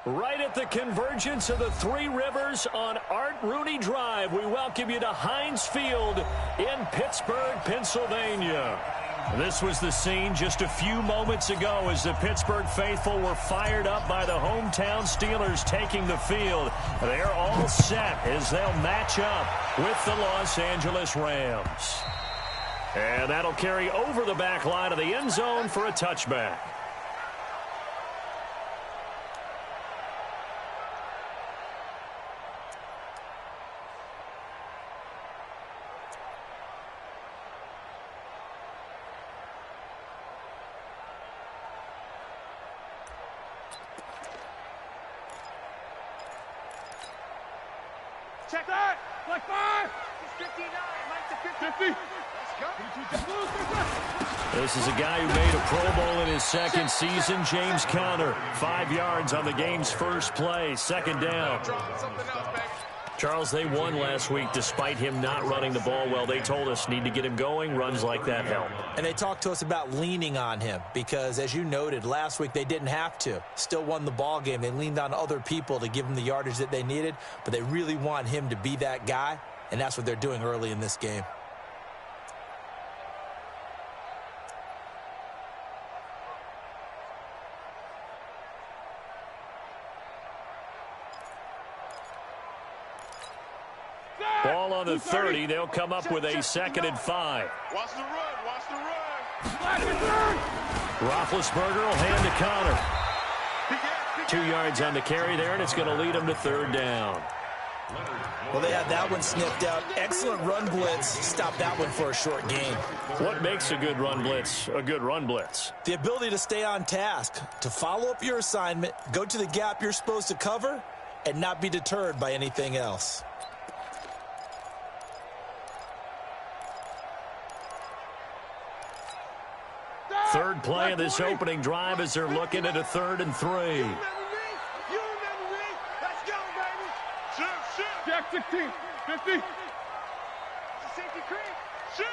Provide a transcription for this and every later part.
Right at the convergence of the Three Rivers on Art Rooney Drive, we welcome you to Heinz Field in Pittsburgh, Pennsylvania. This was the scene just a few moments ago as the Pittsburgh faithful were fired up by the hometown Steelers taking the field. They're all set as they'll match up with the Los Angeles Rams. And that'll carry over the back line of the end zone for a touchback. Check that! Like 5! He's 59. Mike's a 50. Let's go. This is a guy who made a Pro Bowl in his second season, James Conner. 5 yards on the game's first play. Second down. Charles, they won last week despite him not running the ball well. They told us need to get him going. Runs like that help. And they talked to us about leaning on him because, as you noted, last week they didn't have to. Still won the ball game. They leaned on other people to give him the yardage that they needed, but they really want him to be that guy, and that's what they're doing early in this game. Ball on the 30. They'll come up with a 2nd and 5. Watch the run. Watch the run. Roethlisberger will hand to Conner. 2 yards on the carry there, and it's going to lead them to 3rd down. Well, they had that one sniffed out. Excellent run blitz. Stop that one for a short gain. What makes a good run blitz a good run blitz? The ability to stay on task, to follow up your assignment, go to the gap you're supposed to cover, and not be deterred by anything else. Third play of this opening drive as they're looking at a 3rd and 3. You remember me? Let's go, baby. Shoot. Jack 16. 50. Safety creep. Shoot.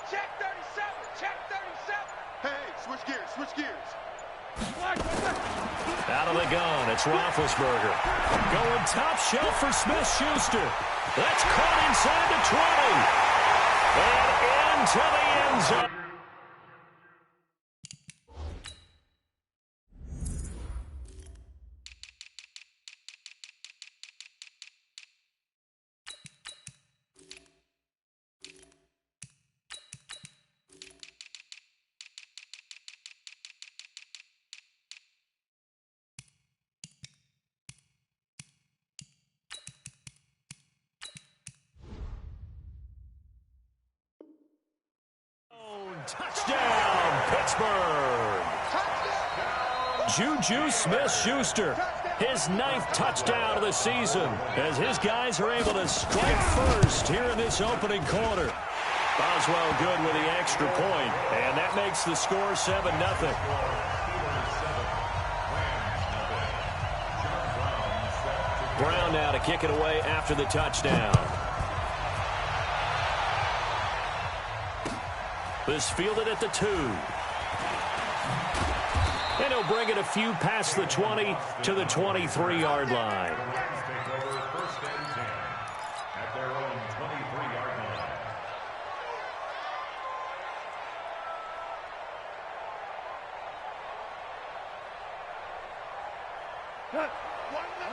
Check 37. Check 37. Hey, switch gears. Out of the gun, it's Roethlisberger. Going top shelf for Smith-Schuster. That's caught inside the 20. And into the end zone. Touchdown, Pittsburgh. Juju Smith-Schuster, his 9th touchdown of the season, as his guys are able to strike first here in this opening quarter. Boswell good with the extra point, and that makes the score 7-0. Brown now to kick it away after the touchdown. This fielded at the 2. And he'll bring it a few past the 20 to the 23-yard line.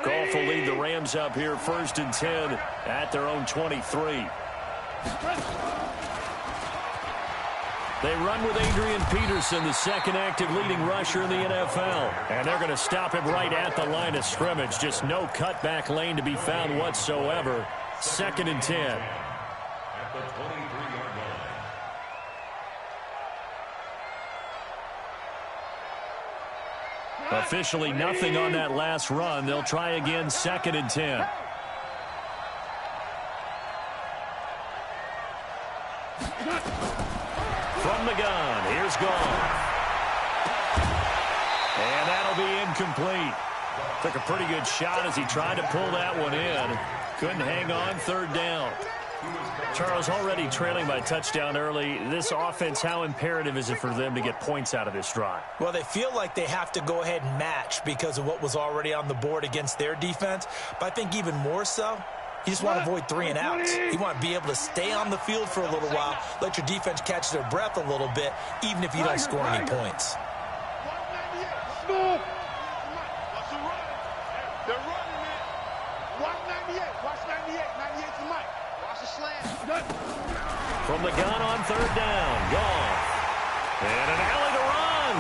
Goff will lead the Rams up here 1st and 10 at their own 23. They run with Adrian Peterson, the 2nd active leading rusher in the NFL. And they're going to stop him right at the line of scrimmage. Just no cutback lane to be found whatsoever. 2nd and 10. At the 23-yard line. Officially nothing on that last run. They'll try again 2nd and 10. From the gun, here's Goff. And that'll be incomplete. Took a pretty good shot as he tried to pull that one in. Couldn't hang on, 3rd down. Charles, already trailing by touchdown early. This offense, how imperative is it for them to get points out of this drive? Well, they feel like they have to go ahead and match because of what was already on the board against their defense. But I think even more so, you just want to avoid 3 and outs. You want to be able to stay on the field for a little while, let your defense catch their breath a little bit, even if you don't score any points. They're running it. Watch 98. Watch 98. 98 to Mike. Watch the slant. From the gun on third down. Gone. And an alley to run.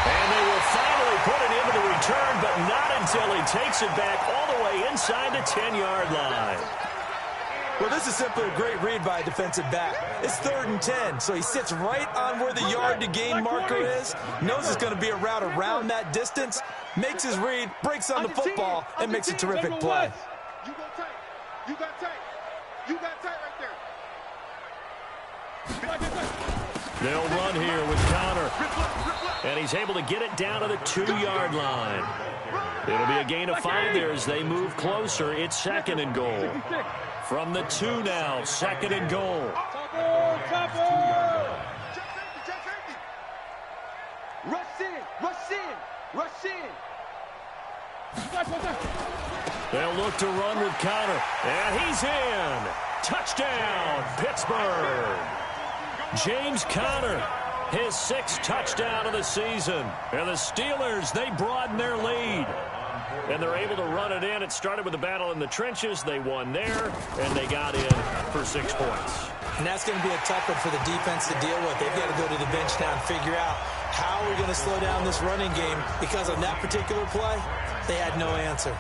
And they will finally put it into the return, but not until he takes it back all the way inside the 10-yard line. Well, this is simply a great read by a defensive back. It's 3rd and 10, so he sits right on where the yard-to-gain marker is, knows it's going to be a route around that distance, makes his read, breaks on the football, and makes a terrific play. You got tight. You got tight. You got tight right there. They'll run here with Connor. And he's able to get it down to the 2-yard line. It'll be a gain of 5 there as they move closer. It's 2nd and goal. From the 2 now, 2nd and goal. Rush in. Rush in. Rush in. They'll look to run with Connor. And he's in. Touchdown, Pittsburgh. James Conner, his 6th touchdown of the season. And the Steelers, they broaden their lead. And they're able to run it in. It started with a battle in the trenches. They won there, and they got in for 6 points. And that's going to be a tough one for the defense to deal with. They've got to go to the bench now and figure out how we're going to slow down this running game, because on that particular play, they had no answer.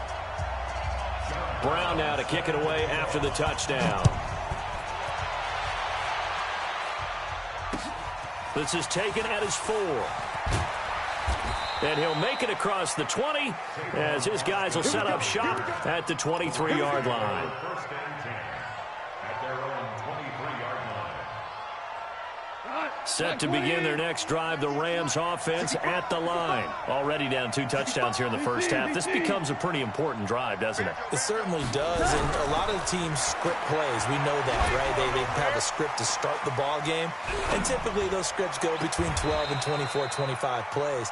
Brown now to kick it away after the touchdown. This is taken at his 4. And he'll make it across the 20 as his guys will set up shop at the 23-yard line. Set to begin their next drive, the Rams offense at the line. Already down 2 touchdowns here in the first half. This becomes a pretty important drive, doesn't it? It certainly does, and a lot of teams script plays. We know that, right? They have a script to start the ball game, and typically those scripts go between 12 and 24, 25 plays.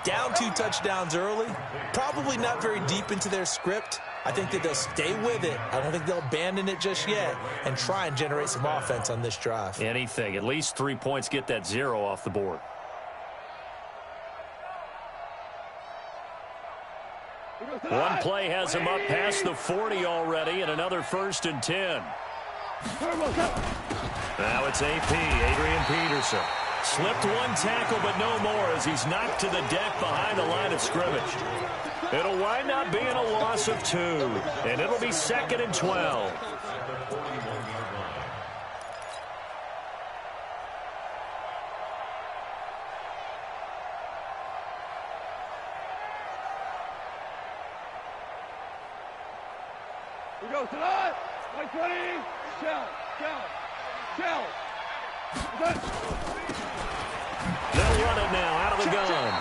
Down 2 touchdowns early, probably not very deep into their script. I think that they'll stay with it. I don't think they'll abandon it just yet and try and generate some offense on this drive. Anything. At least 3 points, get that 0 off the board. One play has him up past the 40 already, and another 1st and 10. Now it's AP, Adrian Peterson. Slipped 1 tackle, but no more as he's knocked to the deck behind the line of scrimmage. It'll wind up being a loss of 2, and it'll be 2nd and 12. We go tonight. 120. Shell. They'll run it now out of the gun.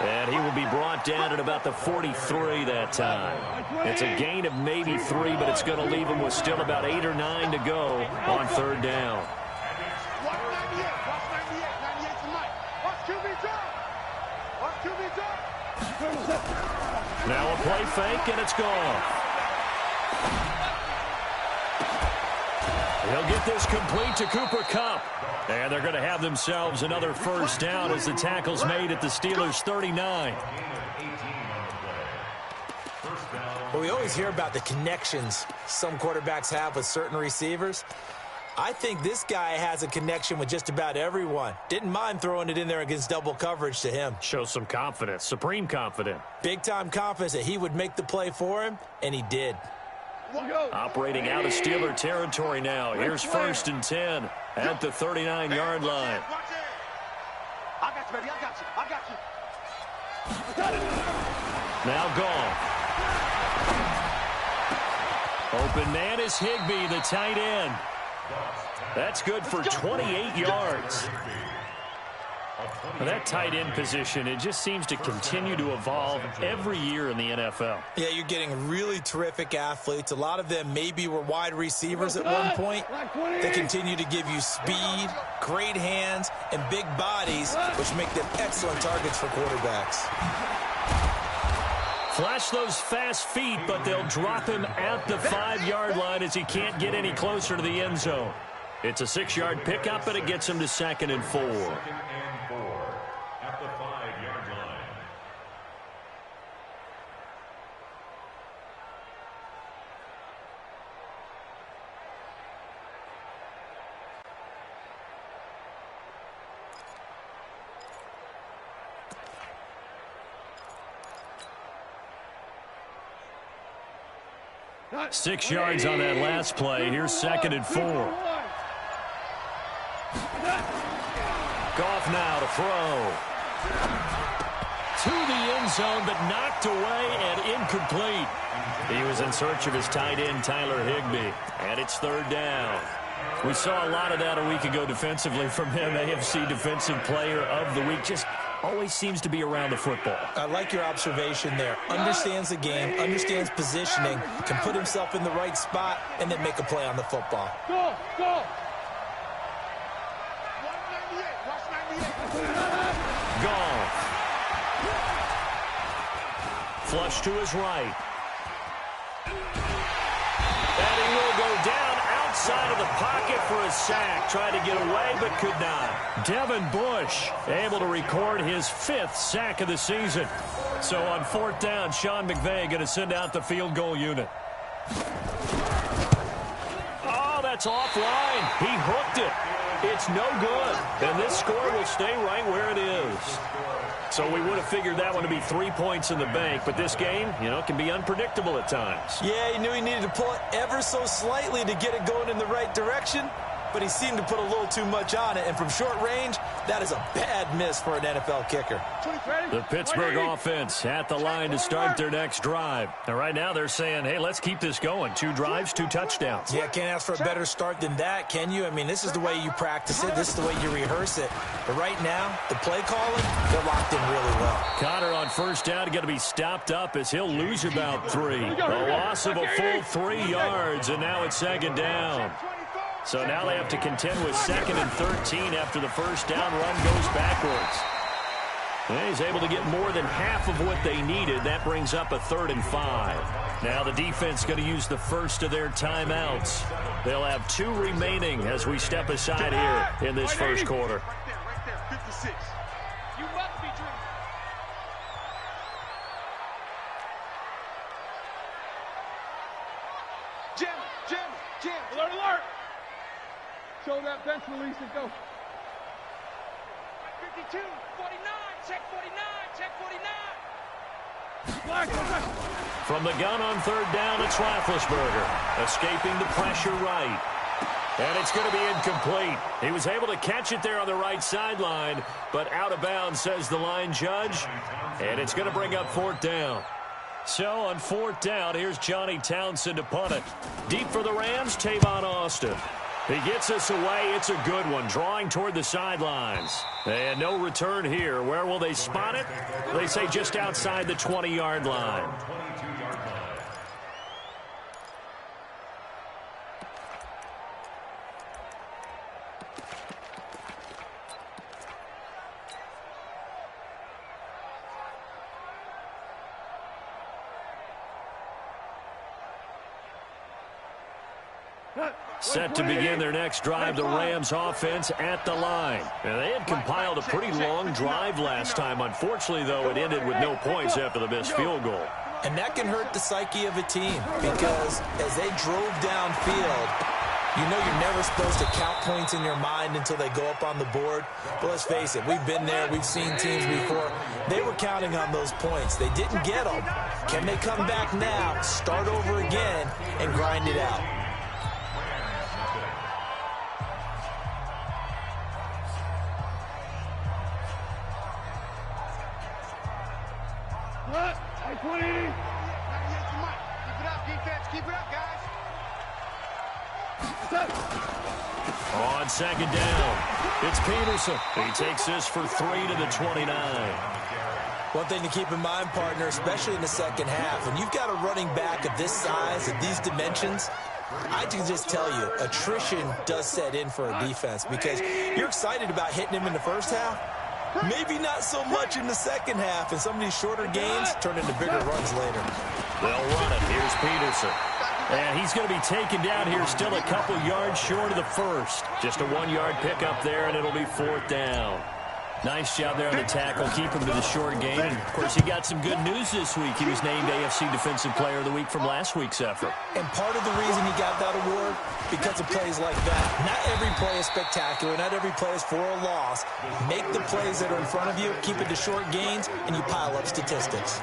And he will be brought down at about the 43 that time. It's a gain of maybe 3, but it's going to leave him with still about 8 or 9 to go on 3rd down. Now a play fake, and it's gone. He'll get this complete to Cooper Kupp. And they're going to have themselves another 1st down as the tackle's made at the Steelers' 39. Well, we always hear about the connections some quarterbacks have with certain receivers. I think this guy has a connection with just about everyone. Didn't mind throwing it in there against double coverage to him. Shows some confidence, supreme confidence. Big-time confidence that he would make the play for him, and he did. Operating out of Steeler territory now. Here's 1st and 10 at the 39-yard line. I got you, baby. I got you. Now gone. Open man is Higbee, the tight end. That's good for 28 yards. Well, that tight end position, it just seems to continue to evolve every year in the NFL. Yeah, you're getting really terrific athletes. A lot of them maybe were wide receivers at one point. They continue to give you speed, great hands, and big bodies, which make them excellent targets for quarterbacks. Flash those fast feet, but they'll drop him at the 5-yard line as he can't get any closer to the end zone. It's a 6-yard pickup, and it gets him to 2nd and 4. At the 5-yard line. Six yards on that last play. Here's 2nd and 4. Goff now to throw. To the end zone, but knocked away and incomplete. He was in search of his tight end, Tyler Higbee. And it's 3rd down. We saw a lot of that a week ago defensively from him. AFC Defensive Player of the Week. Just always seems to be around the football. I like your observation there. Understands the game, understands positioning, can put himself in the right spot, and then make a play on the football. Go, go. 198, watch 98. Goff. Flush to his right. And he will go down outside of the pocket for a sack. Tried to get away, but could not. Devin Bush able to record his 5th sack of the season. So on 4th down, Sean McVay going to send out the field goal unit. Oh, that's offline. He hooked it. It's no good. And this score will stay right where it is. So we would have figured that one to be 3 points in the bank. But this game, you know, can be unpredictable at times. Yeah, he knew he needed to pull it ever so slightly to get it going in the right direction. But he seemed to put a little too much on it. And from short range, that is a bad miss for an NFL kicker. The Pittsburgh offense at the line to start their next drive. And right now they're saying, hey, let's keep this going. 2 drives, 2 touchdowns. Yeah, can't ask for a better start than that, can you? I mean, this is the way you practice it. This is the way you rehearse it. But right now, the play calling, they're locked in really well. Connor on 1st down going to be stopped up as he'll lose about 3. A loss of a full 3 yards, and now it's 2nd down. So now they have to contend with 2nd and 13 after the 1st down run goes backwards. And he's able to get more than half of what they needed. That brings up a 3rd and 5. Now the defense going to use the first of their timeouts. They'll have 2 remaining as we step aside here in this first quarter. Right there, 56. You must be dreaming. Jim. Alert, alert. Show that bench release and go. 52, 49, check 49. From the gun on 3rd down, it's Roethlisberger, escaping the pressure right. And it's going to be incomplete. He was able to catch it there on the right sideline, but out of bounds, says the line judge. And it's going to bring up 4th down. So on 4th down, here's Johnny Townsend to punt it. Deep for the Rams, Tavon Austin. He gets us away. It's a good one, drawing toward the sidelines. And no return here. Where will they spot it? They say just outside the 20-yard line. Set to begin their next drive, the Rams offense at the line. And they had compiled a pretty long drive last time. Unfortunately, though, it ended with no points after the missed field goal. And that can hurt the psyche of a team because as they drove downfield, you know you're never supposed to count points in your mind until they go up on the board. But let's face it, we've been there. We've seen teams before. They were counting on those points. They didn't get them. Can they come back now, start over again, and grind it out? Keep it up, defense. Keep it up, guys. On second down, it's Peterson. He takes this for 3 to the 29. One thing to keep in mind, partner, especially in the second half, when you've got a running back of this size, of these dimensions, I can just tell you, attrition does set in for a defense because you're excited about hitting him in the first half. Maybe not so much in the second half, and some of these shorter gains turn into bigger runs later. They'll run it. Here's Peterson. And he's going to be taken down here still a couple yards short of the first. Just a 1-yard pickup there, and it'll be 4th down. Nice job there on the tackle. Keep him to the short game. And, of course, he got some good news this week. He was named AFC Defensive Player of the Week from last week's effort. And part of the reason he got that award, because of plays like that. Not every play is spectacular. Not every play is for a loss. Make the plays that are in front of you, keep it to short gains, and you pile up statistics.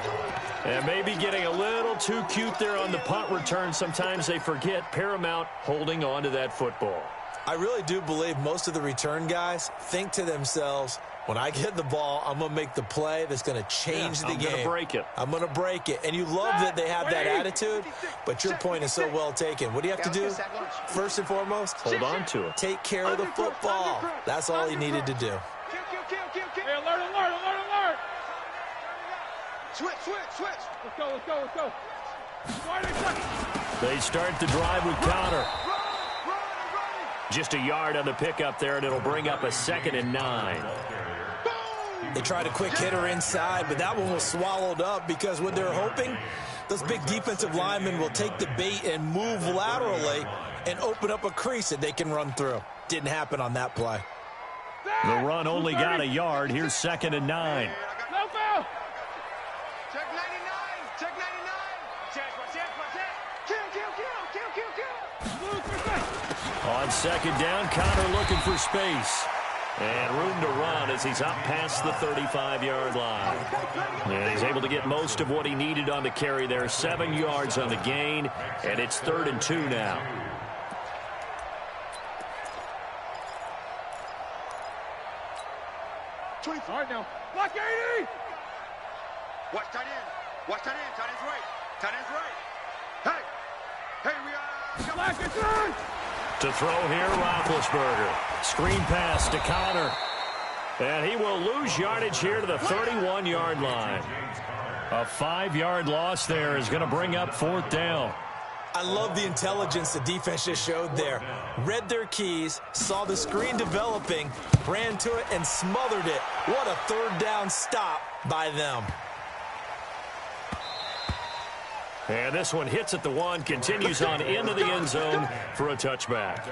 And maybe getting a little too cute there on the punt return. Sometimes they forget Paramount holding on to that football. I really do believe most of the return guys think to themselves, when I get the ball, I'm going to make the play that's going to change the game. I'm going to break it. I'm going to break it. And you love that they have that attitude, but your point is so well taken. What do you have to do? First and foremost, hold on to it. Take care of the football. That's all he needed to do. Hey, alert. Switch. Let's go. They start the drive with Connor. Just a yard on the pickup there, and it'll bring up a 2nd and 9. They tried a quick hitter inside, but that one was swallowed up because what they're hoping, those big defensive linemen will take the bait and move laterally and open up a crease that they can run through. Didn't happen on that play. The run only got a yard. Here's 2nd and 9. Check 99. On 2nd down, Connor looking for space. And room to run as he's up past the 35-yard line. And he's able to get most of what he needed on the carry there. 7 yards on the gain, and it's 3rd and 2 now. All right, now. Block 80! Watch tight end. Tight end's right. Hey, we are... Black is on! To throw here, Roethlisberger. Screen pass to Connor. And he will lose yardage here to the 31-yard line. A 5-yard loss there is going to bring up 4th down. I love the intelligence the defense just showed there. Read their keys, saw the screen developing, ran to it, and smothered it. What a 3rd down stop by them. And this one hits at the 1, continues on into the end zone for a touchback.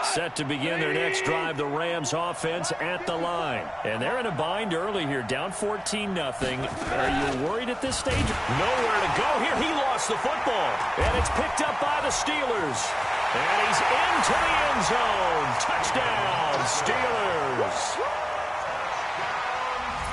Set to begin their next drive, the Rams offense at the line. And they're in a bind early here, down 14-0. Are you worried at this stage? Nowhere to go here. He lost the football. And it's picked up by the Steelers. And he's into the end zone. Touchdown, Steelers.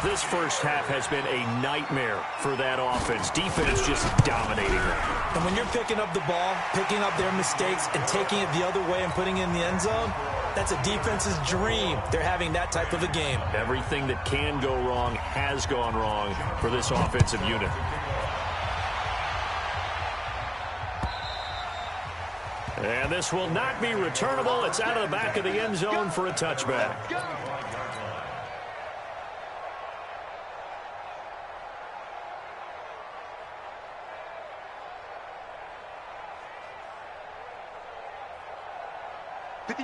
This first half has been a nightmare for that offense. Defense just dominating them. And when you're picking up the ball, picking up their mistakes, and taking it the other way and putting it in the end zone, that's a defense's dream. They're having that type of a game. Everything that can go wrong has gone wrong for this offensive unit. And this will not be returnable. It's out of the back of the end zone for a touchback.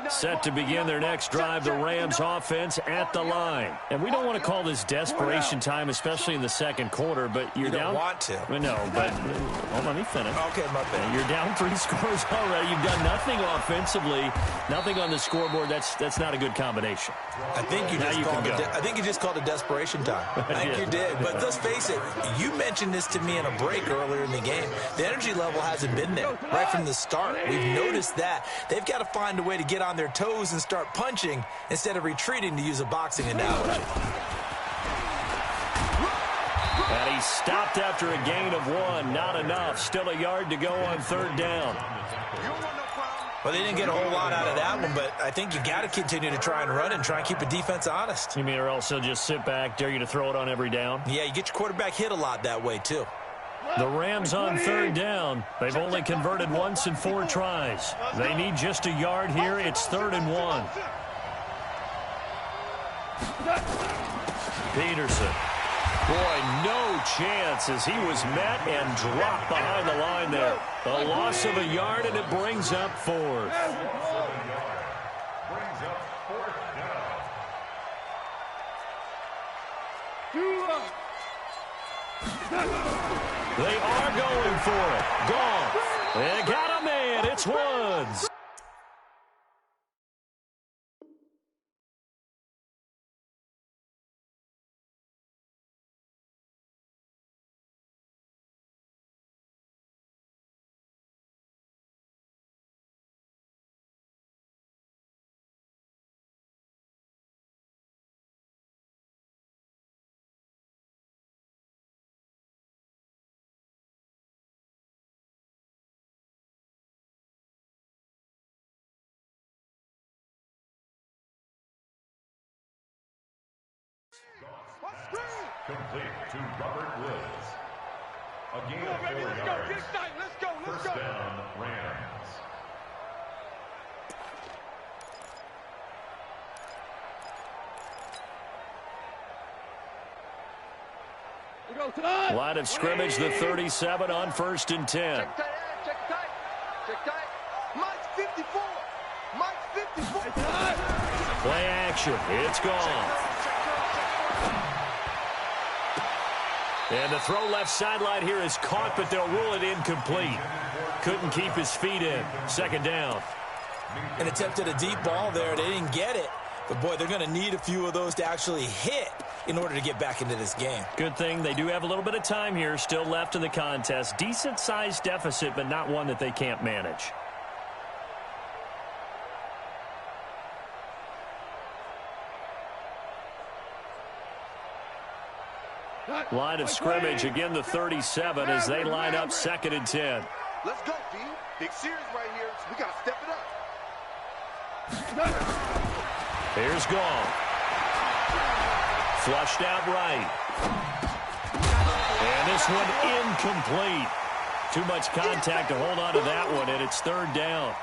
Set to begin their next drive, the Rams offense at the line. And we don't want to call this desperation time, especially in the second quarter, but you're down. You don't want to. No, but hold on, let me finish. Okay, my bad. You're down 3 scores already. You've done nothing offensively, nothing on the scoreboard. That's not a good combination. I think you just called it desperation time. I think you did. But let's face it, you mentioned this to me in a break earlier in the game. The energy level hasn't been there right from the start. We've noticed that. They've got to find a way to get on their toes and start punching instead of retreating, to use a boxing analogy. And he stopped after a gain of 1. Not enough. Still a yard to go on 3rd down. You don't want no problem. Well, they didn't get a whole lot out of that one, but I think you got to continue to try and run and try and keep the defense honest. You mean or else they'll just sit back, dare you to throw it on every down? Yeah, you get your quarterback hit a lot that way, too. The Rams on third down. They've only converted once in 4 tries. They need just a yard here. It's 3rd and 1. Peterson. Boy, no chance as he was met and dropped behind the line there. A loss of a yard, and it brings up 4th. They are going for it. Gone. They got a man. It's Woods. Complete to Robert Woods. A gain of 4 yards. Let's go. First down, Rams. Line of scrimmage, the 37 on 1st and 10. Check tight. Mike's 54. Play action. It's gone. And the throw left sideline here is caught, but they'll rule it incomplete. Couldn't keep his feet in. 2nd down. And attempted a deep ball there. They didn't get it. But, boy, they're going to need a few of those to actually hit in order to get back into this game. Good thing they do have a little bit of time here still left in the contest. Decent-sized deficit, but not one that they can't manage. Line of scrimmage, again the 37 as they line up 2nd and 10. Let's go, B. Big series right here. So we got to step it up. Here's Gall. Flushed out right. And this one incomplete. Too much contact to hold on to that one, and it's 3rd down.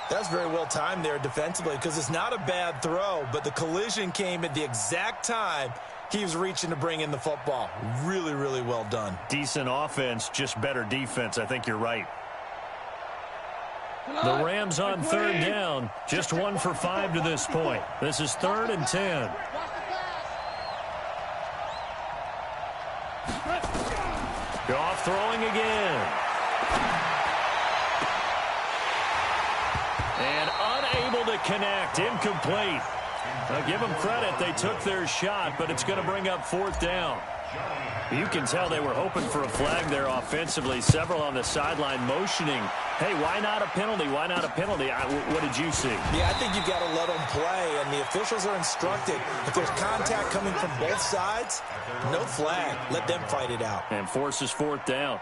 That's very well timed there defensively because it's not a bad throw, but the collision came at the exact time he was reaching to bring in the football. Really, really well done. Decent offense, just better defense. I think you're right. The Rams on 3rd down, just 1 for 5 to this point. This is 3rd and 10. Goff throwing again. And unable to connect, incomplete. Now give them credit, they took their shot, but it's going to bring up 4th down. You can tell they were hoping for a flag there offensively. Several on the sideline motioning, hey, why not a penalty? Why not a penalty? What did you see? Yeah, I think you've got to let them play, and the officials are instructed. If there's contact coming from both sides, no flag. Let them fight it out. And forces 4th down.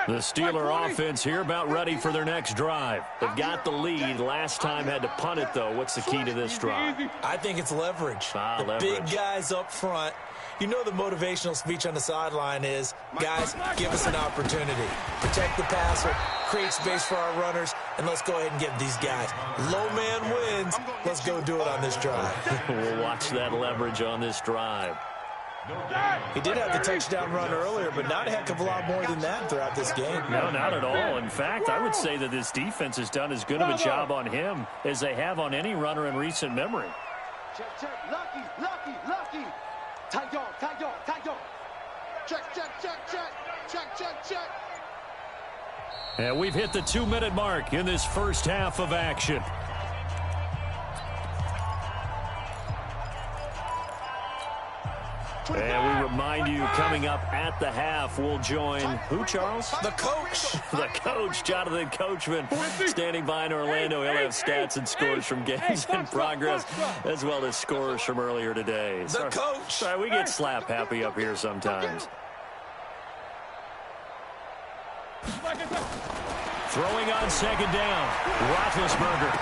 The Steeler offense here about ready for their next drive. They've got the lead. Last time had to punt it, though. What's the key to this drive? I think it's leverage. The big guys up front. You know the motivational speech on the sideline is, guys, give us an opportunity. Protect the passer, create space for our runners, and let's go ahead and give these guys. Low man wins. Let's go do it on this drive. We'll watch that leverage on this drive. He did have the touchdown run earlier, but not a heck of a lot more than that throughout this game. No, not at all. In fact, I would say that this defense has done as good of a job on him as they have on any runner in recent memory. Check. Lucky. Tight dog. Check. And we've hit the 2-minute mark in this first half of action. And we remind you, coming up at the half, we'll join who, Charles? The coach. The coach, Jonathan Coachman, standing by in Orlando. He'll have stats and scores from games in progress, as well as scores from earlier today. The coach. Sorry, we get slap happy up here sometimes. Throwing on second down, Roethlisberger.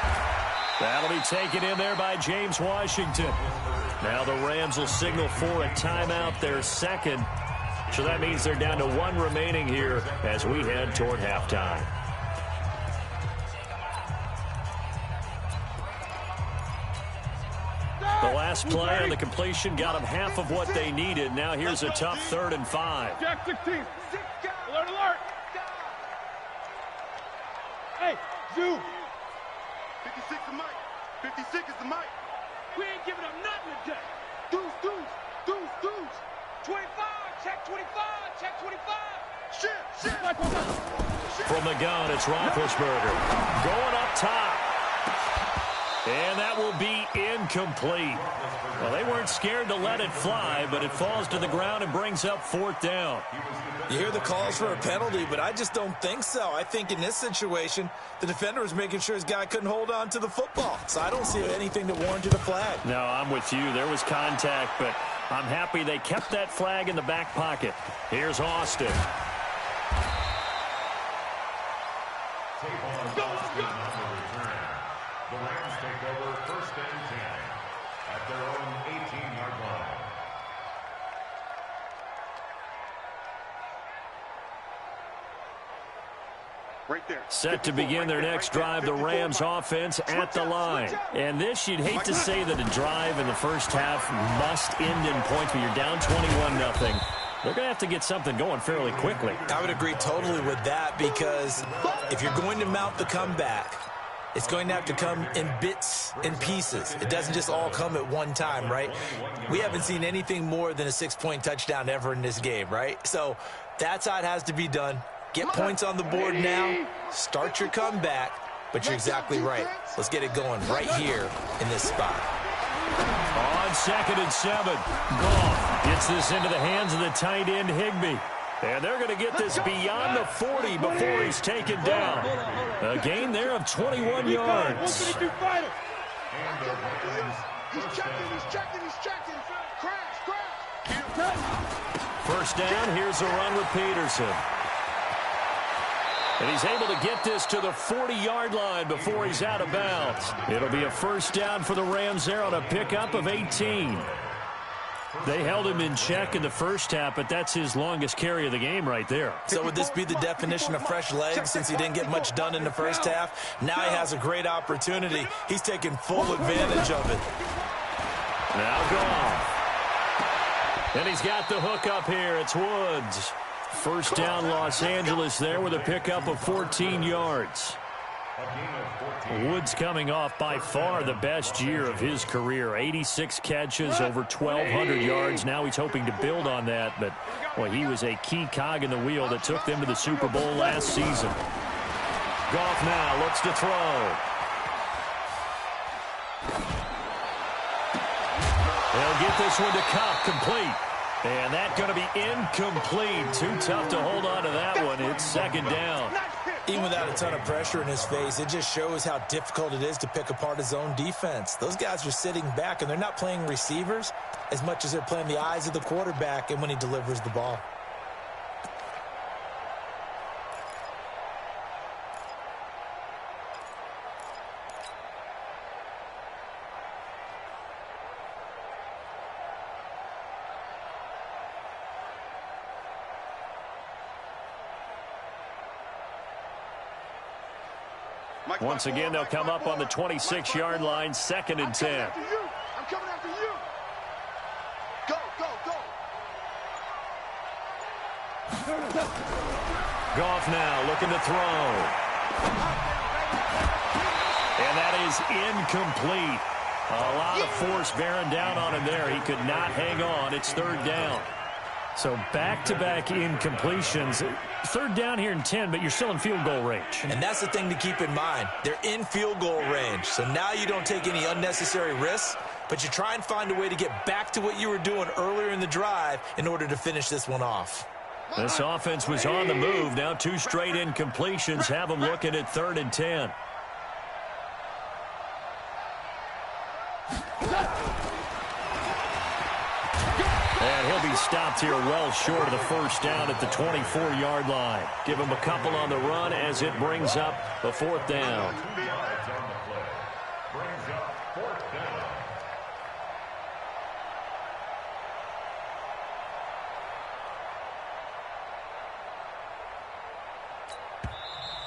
That'll be taken in there by James Washington. Now the Rams will signal for a timeout, their second. So that means they're down to one remaining here as we head toward halftime. The last play on the completion got them half of what they needed. Now here's a tough 3rd and 5. Jack 16. Alert, alert. Hey, Zoo. 56 is Mike. 56 is the Mike. We ain't giving up nothing today. Deuce. 25, check 25, check 25. Shit. From the gun, it's Roethlisberger. Going up top. And that will be incomplete. Well, they weren't scared to let it fly, but it falls to the ground and brings up 4th down. You hear the calls for a penalty, but I just don't think so. I think in this situation, the defender was making sure his guy couldn't hold on to the football. So I don't see anything that warranted a flag. No, I'm with you. There was contact, but I'm happy they kept that flag in the back pocket. Here's Austin. The Rams take over 1st and 10 at their own 18-yard line. Right there. Set to begin their next drive, the Rams offense at the line. And this, you'd hate to say that a drive in the first half must end in points, but you're down 21-0. They're going to have to get something going fairly quickly. I would agree totally with that, because if you're going to mount the comeback, it's going to have to come in bits and pieces. It doesn't just all come at one time, right? We haven't seen anything more than a 6-point touchdown ever in this game, right? So that's how it has to be done. Get points on the board now. Start your comeback. But you're exactly right. Let's get it going right here in this spot. On 2nd and 7, Goff gets this into the hands of the tight end, Higbee. And they're going to get this beyond the 40 before he's taken down. A gain there of 21 yards. He's checking. Crash. 1st down, here's a run with Peterson. And he's able to get this to the 40-yard line before he's out of bounds. It'll be a 1st down for the Rams there on a pickup of 18. They held him in check in the first half, but that's his longest carry of the game right there. So would this be the definition of fresh legs since he didn't get much done in the first half? Now he has a great opportunity. He's taking full advantage of it. Now Goff. And he's got the hook up here. It's Woods. 1st down Los Angeles there with a pickup of 14 yards. Woods coming off by far the best year of his career. 86 catches, over 1,200 yards. Now he's hoping to build on that, but well, he was a key cog in the wheel that took them to the Super Bowl last season. Goff now looks to throw. They'll get this one to Kupp, complete. And that's going to be incomplete. Too tough to hold on to that one. It's 2nd down. Even without a ton of pressure in his face, it just shows how difficult it is to pick apart his own defense. Those guys are sitting back, and they're not playing receivers as much as they're playing the eyes of the quarterback and when he delivers the ball. Once again, they'll come up on the 26-yard line, 2nd and 10. I'm coming after you. Go. Goff now looking to throw. And that is incomplete. A lot of force bearing down on him there. He could not hang on. It's 3rd down. So back-to-back incompletions. 3rd down here in 10, but you're still in field goal range. And that's the thing to keep in mind. They're in field goal range. So now you don't take any unnecessary risks. but you try and find a way to get back to what you were doing earlier in the drive in order to finish this one off. This offense was on the move. Now 2 straight incompletions have them looking at 3rd and 10. And he'll be stopped here well short of the first down at the 24-yard line. Give him a couple on the run as it brings up a 4th down.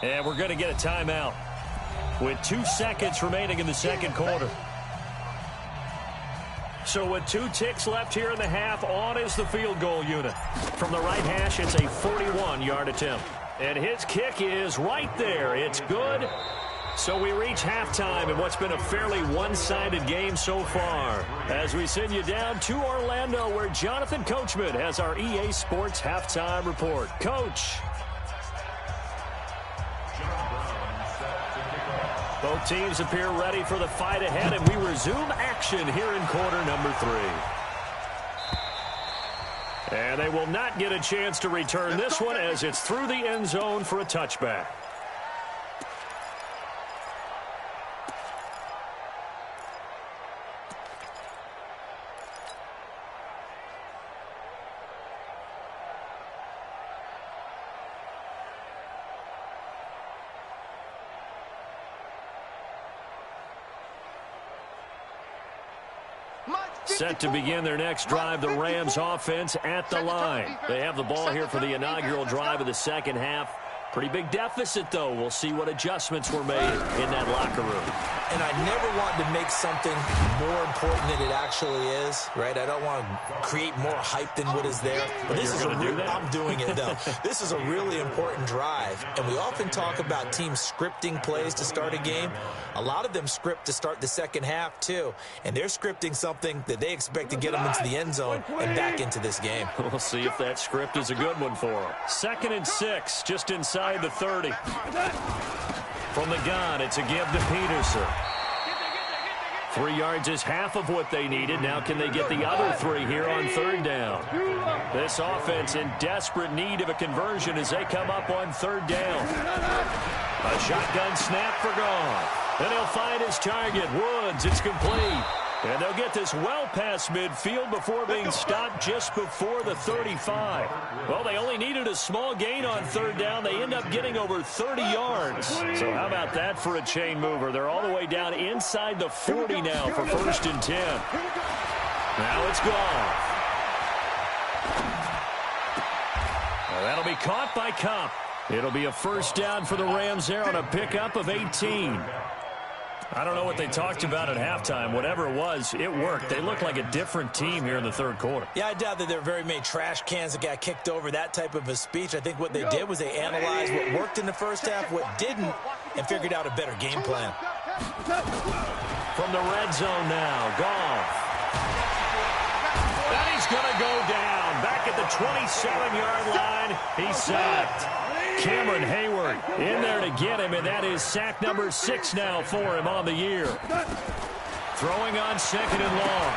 And we're going to get a timeout with 2 seconds remaining in the second quarter. So with 2 ticks left here in the half, on is the field goal unit. From the right hash, it's a 41-yard attempt. And his kick is right there. It's good. So we reach halftime in what's been a fairly one-sided game so far. As we send you down to Orlando, where Jonathan Coachman has our EA Sports halftime report. Coach. Both teams appear ready for the fight ahead, and we resume action here in quarter number 3. And they will not get a chance to return this one as it's through the end zone for a touchback. Set to begin their next drive, the Rams offense at the line. They have the ball here for the inaugural drive of the second half. Pretty big deficit, though. We'll see what adjustments were made in that locker room. And I never want to make something more important than it actually is, right? I don't want to create more hype than what is there. But this is I'm doing it, though. This is a really important drive. And we often talk about teams scripting plays to start a game. A lot of them script to start the second half, too. And they're scripting something that they expect to get them into the end zone and back into this game. We'll see if that script is a good one for them. 2nd and 6, just inside the 30. From the gun, it's a give to Peterson. 3 yards is half of what they needed. Now can they get the other 3 here on 3rd down? This offense in desperate need of a conversion as they come up on 3rd down. A shotgun snap for Goff. And he'll find his target, Woods. It's complete. And they'll get this well past midfield before being stopped just before the 35. Well, they only needed a small gain on 3rd down. They end up getting over 30 yards. So how about that for a chain mover? They're all the way down inside the 40 now for 1st and 10. Now it's Goff. Well, that'll be caught by Kupp. It'll be a 1st down for the Rams there on a pickup of 18. I don't know what they talked about at halftime. Whatever it was, it worked. They look like a different team here in the 3rd quarter. Yeah, I doubt that there were very many trash cans that got kicked over, that type of a speech. I think what they did was they analyzed what worked in the first half, what didn't, and figured out a better game plan. From the red zone now, Goff. And he's going to go down. Back at the 27-yard line, he's sacked. Cameron Hayward in there to get him, and that is sack number 6 now for him on the year. Throwing on 2nd and long.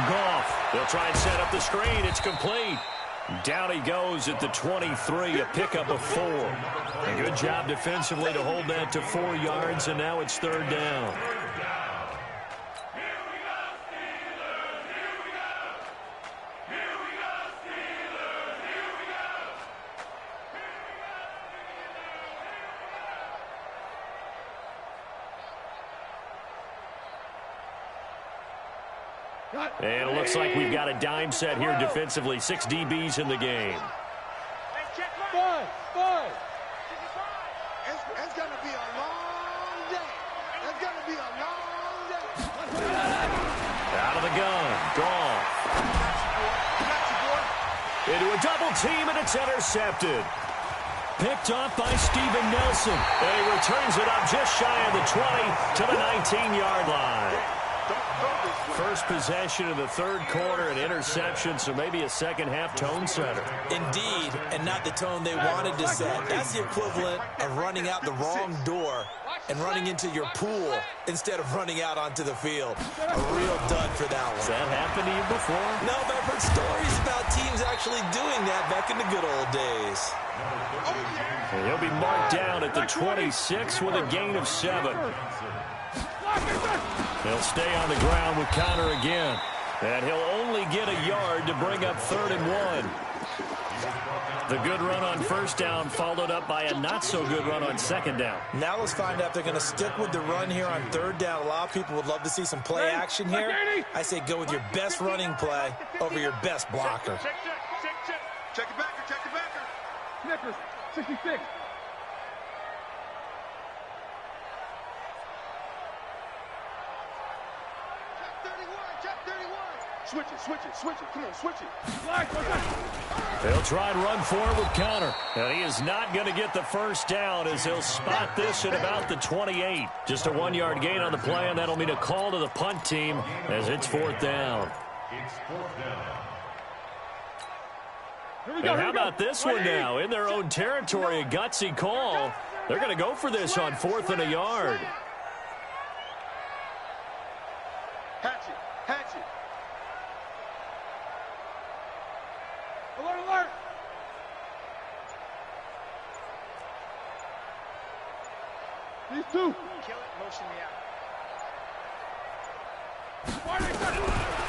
Goff, they'll try and set up the screen. It's complete. Down he goes at the 23, a pickup of 4. A good job defensively to hold that to 4 yards, and now it's 3rd down. And it looks like we've got a dime set here defensively. 6 DBs in the game. Five. It's going to be a long day. It's going to be a long day. Out of the gun. Goff. Into a double team, and it's intercepted. Picked off by Steven Nelson. And he returns it up just shy of the 20 to the 19-yard line. First possession of the 3rd quarter, an interception, so maybe a second-half tone setter. Indeed, and not the tone they wanted to set. That's the equivalent of running out the wrong door and running into your pool instead of running out onto the field. A real dud for that one. Has that happened to you before? No, but I've heard stories about teams actually doing that back in the good old days. He'll be marked down at the 26 with a gain of 7. He'll stay on the ground with Connor again. And he'll only get a yard to bring up 3rd and 1. The good run on first down followed up by a not-so-good run on second down. Now let's find out if they're going to stick with the run here on 3rd down. A lot of people would love to see some play action here. I say go with your best running play over your best blocker. Check your backer, check your backer. Snickers, 66. Switch it. Come on, switch it. They'll try and run forward with Connor. And he is not going to get the first down as he'll spot this at about the 28. Just a 1-yard gain on the play, and that'll mean a call to the punt team as it's 4th down. It's 4th down. And how about this one now? In their own territory, a gutsy call. They're going to go for this on 4th and a yard. Hatch it. Alert. These two. Kill it, motion me out.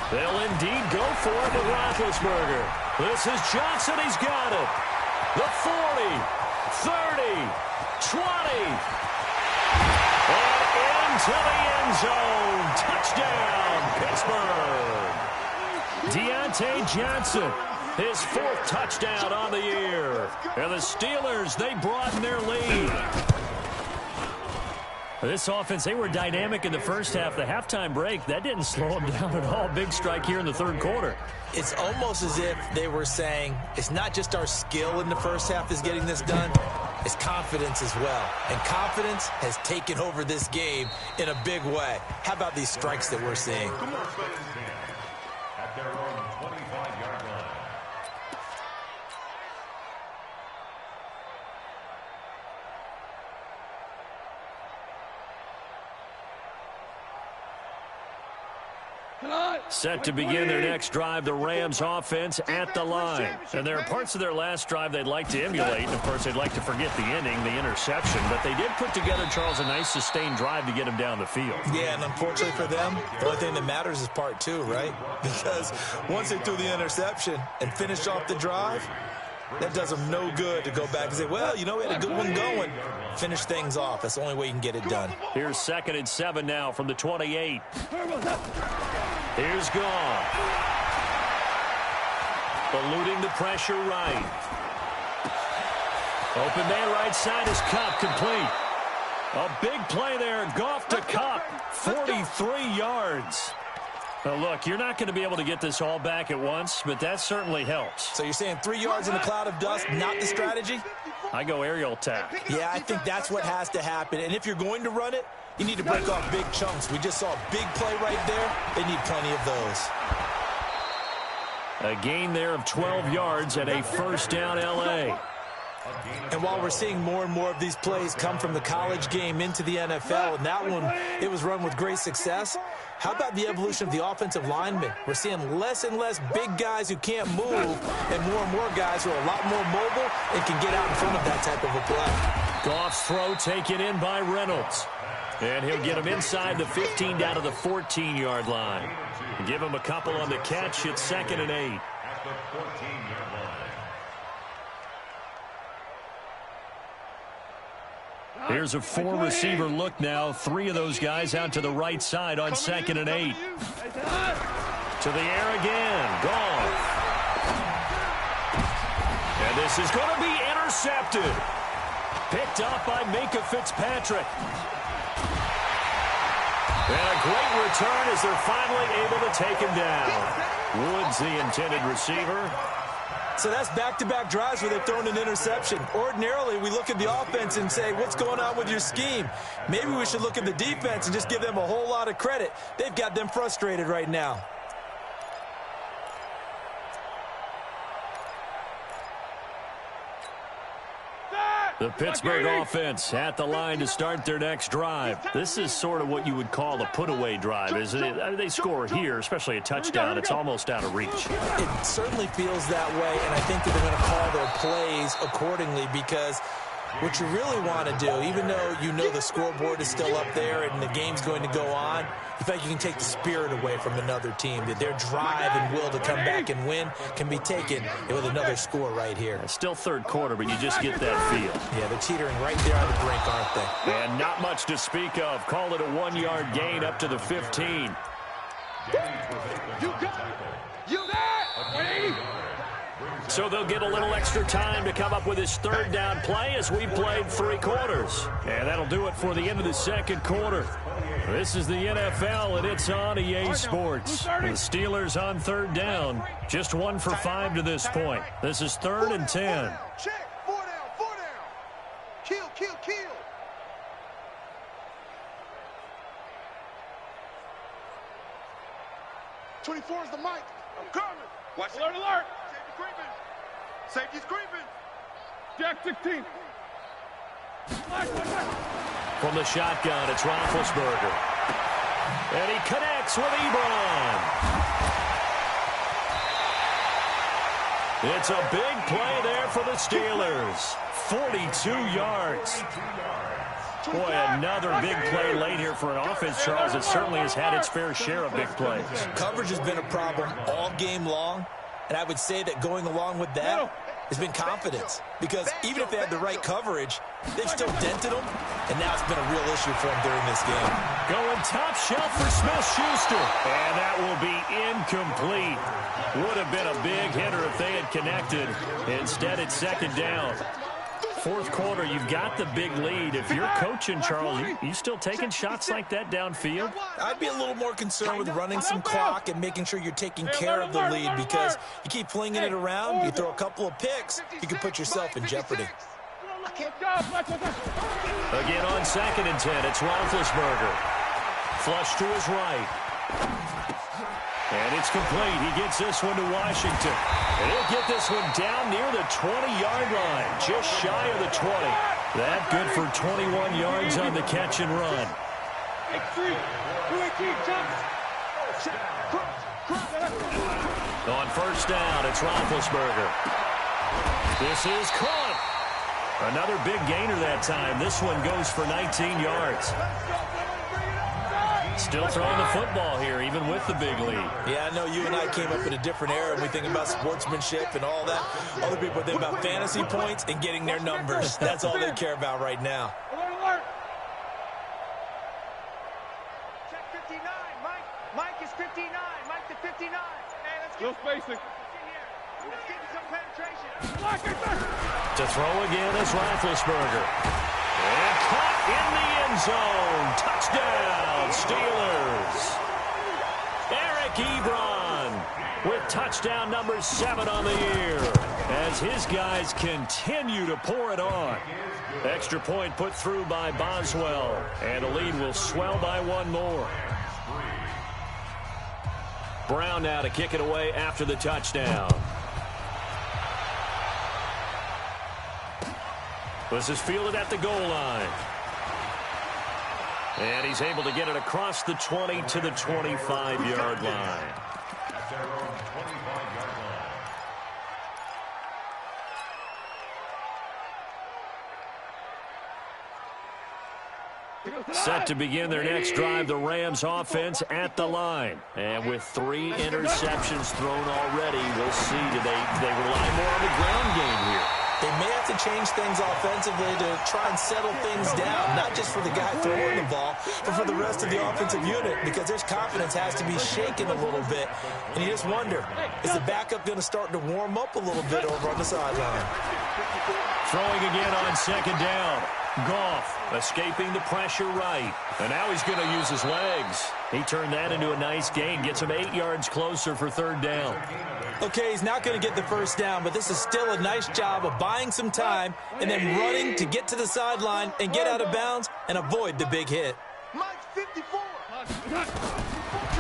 They'll indeed go for it with Roethlisberger. This is Johnson. He's got it. The 40, 30, 20. And into the end zone. Touchdown, Pittsburgh. Deontay Johnson. His 4th touchdown on the year. And the Steelers, they broaden their lead. This offense, they were dynamic in the first half. The halftime break, that didn't slow them down at all. Big strike here in the 3rd quarter. It's almost as if they were saying, it's not just our skill in the first half that's getting this done, it's confidence as well. And confidence has taken over this game in a big way. How about these strikes that we're seeing? At their own 25-yard line. Set to begin their next drive, the Rams offense at the line. And there are parts of their last drive they'd like to emulate. And, of course, they'd like to forget the ending, the interception. But they did put together, Charles, a nice sustained drive to get him down the field. Yeah, and unfortunately for them, the only thing that matters is part 2, right? Because once they threw the interception and finished off the drive, that does them no good to go back and say, well, you know, we had a good one going. Finish things off. That's the only way you can get it done. Here's 2nd and 7 now from the 28. Here's Goff. Eluding the pressure right. Open man right side is Kupp, complete. A big play there. Goff to Kupp. 43 yards. Now, look, you're not going to be able to get this all back at once, but that certainly helps. So you're saying 3 yards in a cloud of dust, not the strategy? I go aerial attack. Yeah, I think that's what has to happen. And if you're going to run it, you need to break off big chunks. We just saw a big play right there. They need plenty of those. A gain there of 12 yards and a 1st down L.A. And while we're seeing more and more of these plays come from the college game into the NFL, and that one, it was run with great success, how about the evolution of the offensive linemen? We're seeing less and less big guys who can't move and more guys who are a lot more mobile and can get out in front of that type of a play. Goff's throw taken in by Reynolds. And he'll get him inside the 15 down to the 14-yard line. Give him a couple on the catch. It's 2nd and 8. At the 14-yard line. Here's a 4-receiver look now. 3 of those guys out to the right side on 2nd and 8. To the air again. Goff. And this is going to be intercepted. Picked up by Minka Fitzpatrick. And a great return as they're finally able to take him down. Woods, the intended receiver. So that's back-to-back drives where they've thrown an interception. Ordinarily, we look at the offense and say, what's going on with your scheme? Maybe we should look at the defense and just give them a whole lot of credit. They've got them frustrated right now. The Pittsburgh offense at the line to start their next drive. This is sort of what you would call a put-away drive, isn't it? I mean, they score here, especially a touchdown. It's almost out of reach. It certainly feels that way, and I think that they're going to call their plays accordingly because what you really want to do, even though you know the scoreboard is still up there and the game's going to go on, you think you can take the spirit away from another team, that their drive and will to come back and win can be taken with another score right here. It's still third quarter, but you just get that feel. Yeah, they're teetering right there on the brink, aren't they? And not much to speak of. Call it a 1-yard gain up to the 15. You got it! You got it! So they'll get a little extra time to come up with his third down play as we played 3 quarters. And that'll do it for the end of the second quarter. This is the NFL, and it's on EA Sports. The Steelers on third down. Just 1 for 5 to this point. This is 3rd and 10. Check. 4 down, 4 down. Kill, kill, kill. '24 is the mic. I'm coming. Watch Alert, alert. Safety's creeping. Jack 16. From the shotgun, it's Roethlisberger. And he connects with Ebron. It's a big play there for the Steelers. 42 yards. Boy, another big play late here for an offense, Charles. It certainly has had its fair share of big plays. Coverage has been a problem all game long, and I would say that going along with that has been confidence. Because even if they had the right coverage, they've still dented them, and now it's been a real issue for them during this game. Going top shelf for Smith-Schuster. And that will be incomplete. Would have been a big hitter if they had connected. Instead, it's second down. Fourth quarter, you've got the big lead. If you're coaching, Charles, you still taking shots like that downfield? I'd be a little more concerned with running some clock and making sure you're taking care of the lead, because you keep flinging it around, you throw a couple of picks, you can put yourself in jeopardy. Again on 2nd and 10, it's Roethlisberger. Flush to his right. And it's complete. He gets this one to Washington. And he'll get this one down near the 20-yard line, just shy of the 20. That good for 21 yards on the catch and run. On first down, it's Roethlisberger. This is caught. Another big gainer that time. This one goes for 19 yards. Still throwing the football here, even with the big lead. Yeah, I know you and I came up in a different era, and we think about sportsmanship and all that. Other people think about fantasy points and getting their numbers. That's all they care about right now. Check 59. Mike is 59. Mike to 59. Hey, let's No spacing. Let's get some penetration. To throw again is Roethlisberger. And caught in the end zone. Touchdown, Steelers. Eric Ebron with touchdown number 7 on the year as his guys continue to pour it on. Extra point put through by Boswell, and the lead will swell by 1 more. Brown now to kick it away after the touchdown. This is fielded at the goal line. And he's able to get it across the 20 to the 25-yard line. Set to begin their next drive, the Rams offense at the line. And with 3 interceptions thrown already, we'll see. Do they rely more on the ground game here? They may have to change things offensively to try and settle things down, not just for the guy throwing the ball, but for the rest of the offensive unit, because their confidence has to be shaken a little bit. And you just wonder, is the backup going to start to warm up a little bit over on the sideline? Throwing again on second down. Goff escaping the pressure right. And now he's going to use his legs. He turned that into a nice gain. Gets him 8 yards closer for third down. Okay, he's not going to get the first down, but this is still a nice job of buying some time and then running to get to the sideline and get out of bounds and avoid the big hit. Mike's 54.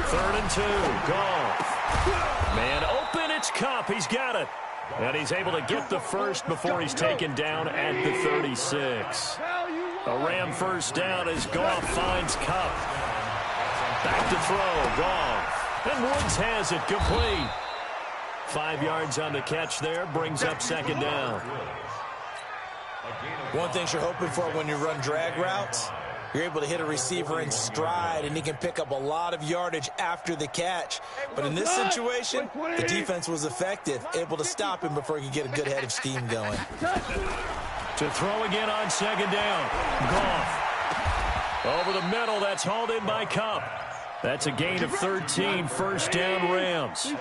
3rd and 2. Goff. Man open, it's Kupp. He's got it. And he's able to get the first before he's taken down at the 36. A Ram first down as Goff finds Kupp. Back to throw, Goff. And Woods has it complete. 5 yards on the catch there, brings up second down. One thing you're hoping for when you run drag routes, you're able to hit a receiver in stride, and he can pick up a lot of yardage after the catch. But in this situation, the defense was effective, able to stop him before he could get a good head of steam going. To throw again on second down. Goff. Over the middle, that's hauled in by Kupp. That's a gain of 13, first down Rams.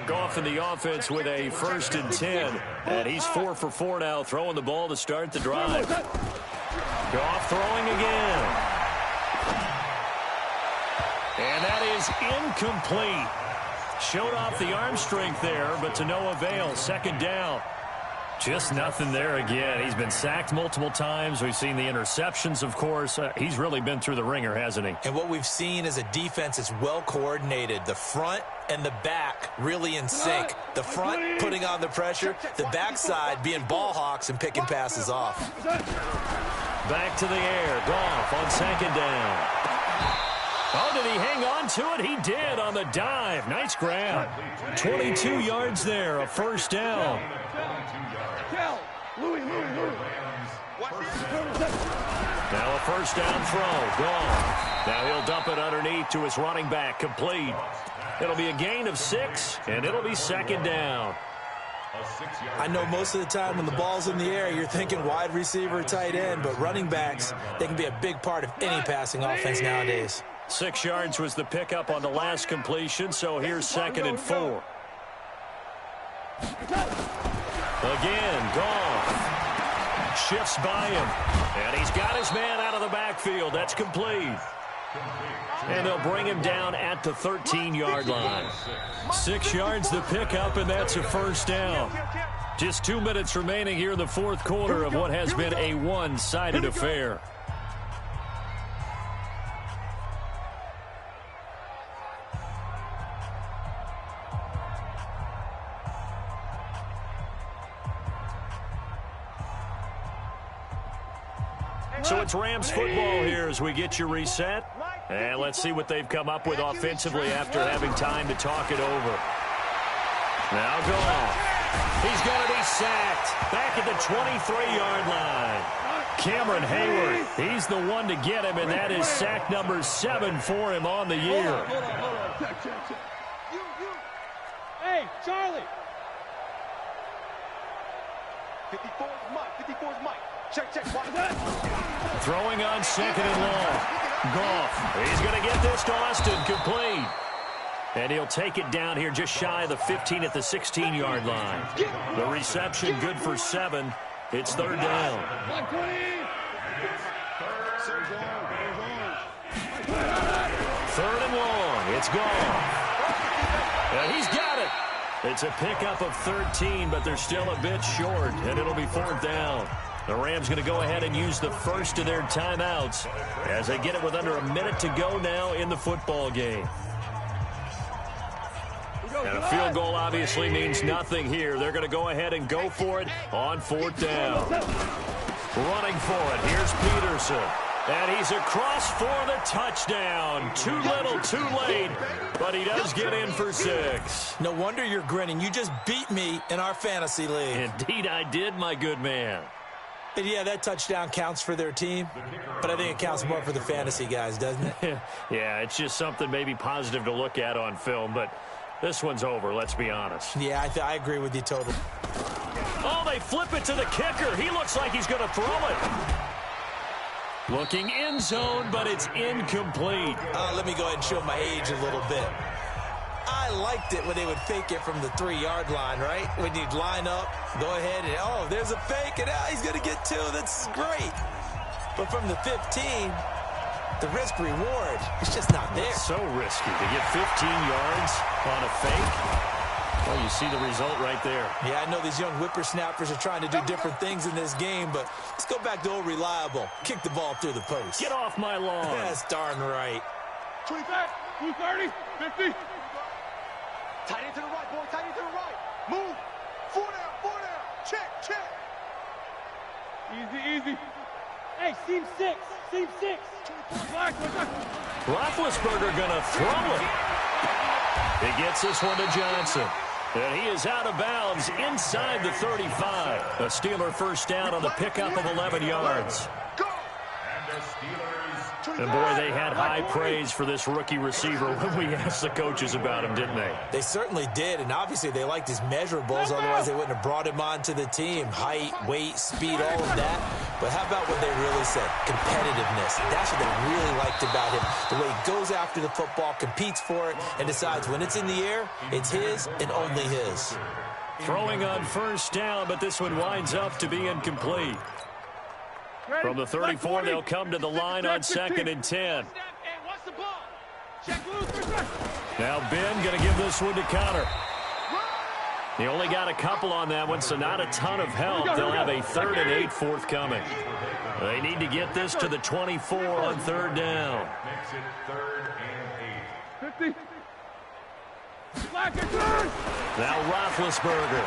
Goff in the offense with a 1st and 10. And he's 4 for 4 now, throwing the ball to start the drive. Goff throwing again. And that is incomplete. Showed off the arm strength there, but to no avail. Second down. Just nothing there again. He's been sacked multiple times. We've seen the interceptions, of course. He's really been through the ringer, hasn't he? And what we've seen is a defense that's well coordinated. The front and the back really in sync. The front putting on the pressure, the backside being ball hawks and picking passes off. Back to the air. Goff on second down. Oh, did he hang on to it? He did on the dive. Nice grab. 22 yards there, a first down. Now a first down throw. Goff. Now he'll dump it underneath to his running back. Complete. It'll be a gain of 6, and it'll be second down. I know most of the time when the ball's in the air, you're thinking wide receiver, tight end, but running backs, they can be a big part of any passing offense nowadays. 6 yards was the pickup on the last completion, so here's 2nd and 4. Again, Goff. Shifts by him. And he's got his man out of the backfield. That's complete. And they'll bring him down at the 13-yard line. 6 yards the pickup, and that's a first down. Just 2 minutes remaining here in the fourth quarter of what has been a one-sided affair. So it's Rams football here as we get you reset. And let's see what they've come up with offensively after having time to talk it over. Now Goff. He's going to be sacked. Back at the 23-yard line. Cameron Hayward, he's the one to get him, and that is sack number 7 for him on the year. Hold on. Hey, Charlie. 54 is Mike. 54 is Mike. Check. Watch that. Throwing on second and long. Goff, he's going to get this to Austin, complete. And he'll take it down here just shy of the 15 at the 16-yard line. The reception good for 7. It's third down. Third and long. It's Goff. And he's got it. It's a pickup of 13, but they're still a bit short, and it'll be fourth down. The Rams going to go ahead and use the first of their timeouts as they get it with under a minute to go now in the football game. And a field goal obviously means nothing here. They're going to go ahead and go for it on fourth down. Running for it. Here's Peterson. And he's across for the touchdown. Too little, too late. But he does get in for 6. No wonder you're grinning. You just beat me in our fantasy league. Indeed I did, my good man. And yeah, that touchdown counts for their team, but I think it counts more for the fantasy guys, doesn't it? Yeah, it's just something maybe positive to look at on film, but this one's over, let's be honest. Yeah, I agree with you totally. Oh, they flip it to the kicker. He looks like he's going to throw it. Looking end zone, but it's incomplete. Let me go ahead and show my age a little bit. I liked it when they would fake it from the 3-yard line, right? When you'd line up, go ahead, and oh, there's a fake, and he's going to get 2. That's great. But from the 15, the risk-reward, it's just not there. It's so risky to get 15 yards on a fake. Well, you see the result right there. Yeah, I know these young whippersnappers are trying to do different things in this game, but let's go back to old reliable. Kick the ball through the post. Get off my lawn. That's darn right. 25, 230, 50. Tight end to the right, boy. Tight end to the right. Move. 4 down. Check. Easy. Hey, seam 6. Roethlisberger going to throw it. He gets this one to Johnson. And he is out of bounds inside the 35. A Steeler first down on the pickup of 11 yards. And boy, they had high praise for this rookie receiver when we asked the coaches about him, didn't they? They certainly did, and obviously they liked his measurables, otherwise they wouldn't have brought him onto the team. Height, weight, speed, all of that. But how about what they really said? Competitiveness. That's what they really liked about him. The way he goes after the football, competes for it, and decides when it's in the air, it's his and only his. Throwing on first down, but this one winds up to be incomplete. From the 34, they'll come to the line on 2nd and 10. Now Ben going to give this one to Connor. He only got a couple on that one, so not a ton of help. They'll have a 3rd and 8 forthcoming. They need to get this to the 24 on 3rd down. Makes it 3rd and 50. Now Roethlisberger.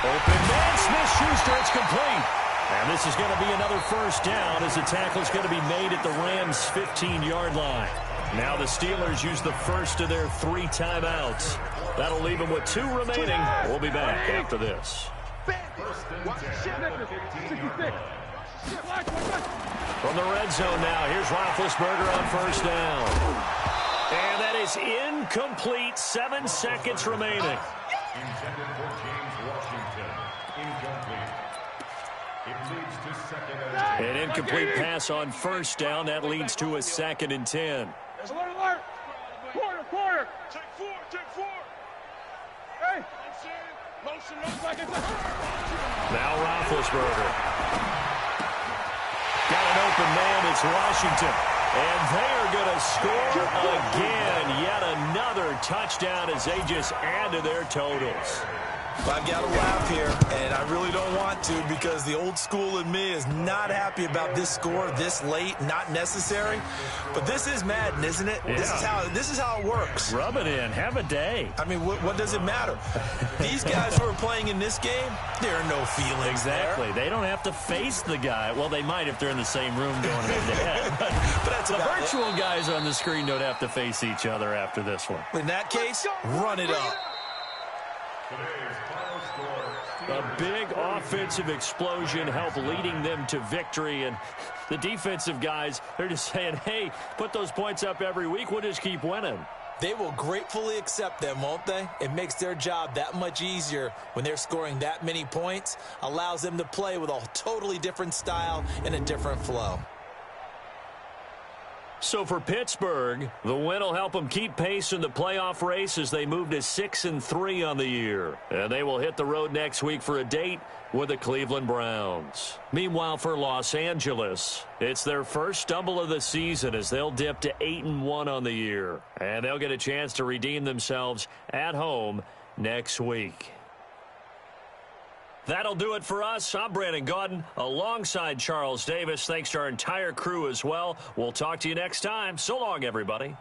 Open man, Smith-Schuster, it's complete. And this is going to be another first down as the tackle is going to be made at the Rams' 15-yard line. Now the Steelers use the first of their 3 timeouts. That'll leave them with 2 remaining. We'll be back after this. From the red zone now, here's Roethlisberger on first down. And that is incomplete. 7 seconds remaining. Intended for James Washington. Incomplete. It leads to 2nd and 10. An incomplete pass on first down. That leads to a 2nd and 10. Alert. Quarter. Check 4. Hey. Motion. Now Roethlisberger. Got an open man. It's Washington. And they are going to score again. Yet another touchdown as they just add to their totals. I've got to laugh here, and I really don't want to because the old school in me is not happy about this score this late, not necessary. But this is Madden, isn't it? Yeah. This is how it works. Rub it in. Have a day. I mean, what does it matter? These guys who are playing in this game, there are no feelings Exactly. there. They don't have to face the guy. Well, they might if they're in the same room going head-to-head. But that's the about virtual guys on the screen don't have to face each other after this one. In that case, run it up. A big offensive explosion helped leading them to victory. And the defensive guys, they're just saying, hey, put those points up every week. We'll just keep winning. They will gratefully accept them, won't they? It makes their job that much easier when they're scoring that many points. Allows them to play with a totally different style and a different flow. So for Pittsburgh, the win will help them keep pace in the playoff race as they move to 6-3 on the year. And they will hit the road next week for a date with the Cleveland Browns. Meanwhile, for Los Angeles, it's their first stumble of the season as they'll dip to 8-1 on the year. And they'll get a chance to redeem themselves at home next week. That'll do it for us. I'm Brandon Gaudin alongside Charles Davis. Thanks to our entire crew as well. We'll talk to you next time. So long, everybody.